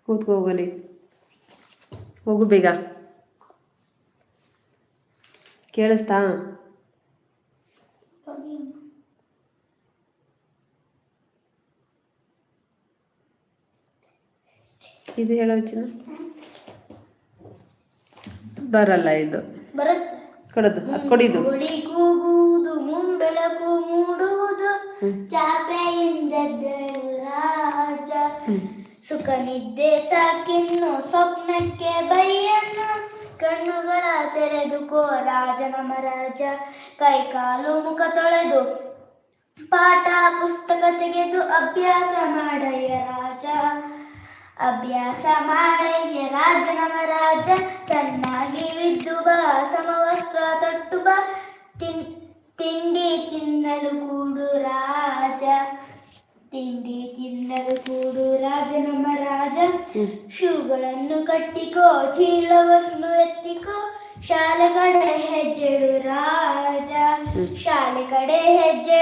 ಕೂತ್ಕೋ ಹೋಗಲಿ, ಹೋಗು ಬೇಗ. ಕೇಳಿಸ್ತಾ? ಇದು ಹೇಳೋ ಚಿನ್ನ ಬರಲ್ಲ, ಇದು ಬರುತ್ತೆ. ಕೊಡೋದು ಅದು ಕೊಡಿದು. ಕೂಗುವುದು ಮುಂಬೆಳಕು ಮೂಡುವುದು ಚಾಪೆಯಿಂದ ರಾಜ, ಸುಖ ನಿದ್ದೆ ಸಾಕಿನ್ನು ಸ್ವಪ್ನಕ್ಕೆ ಬೈಯನ್ನು, ಕಣ್ಣುಗಳ ತೆರೆದುಕೋ ರಾಜ ನಮ್ಮ ರಾಜ, ಕೈ ಕಾಲು ಮುಖ ತೊಳೆದು ಪಾಠ ಪುಸ್ತಕ ತೆಗೆದು ಅಭ್ಯಾಸ ಮಾಡಯ್ಯ ರಾಜ, ಅಭ್ಯಾಸ ಮಾಡಯ್ಯ ರಾಜ ನಮ್ಮ ರಾಜ, ಚೆನ್ನಾಗಿ ವಿದ್ದು ಬಾ ಸಮವಸ್ತ್ರ ತೊಟ್ಟು ಬಾ, ತಿಂಡಿ ತಿನ್ನಲು ಕೂಡು ರಾಜ, ತಿಂಡಿ ತಿನ್ನಲು ಕೂಡು ರಾಜ ನಮ್ಮ ರಾಜ, ಶೂಗಳನ್ನು ಕಟ್ಟಿಕೋ ಚೀಲವನ್ನು ಎತ್ತಿಕೋ, ಶಾಲೆ ಕಡೆ ಹೆಜ್ಜೆಡು ರಾಜ, ಶಾಲೆ ಕಡೆ ಹೆಜ್ಜೆ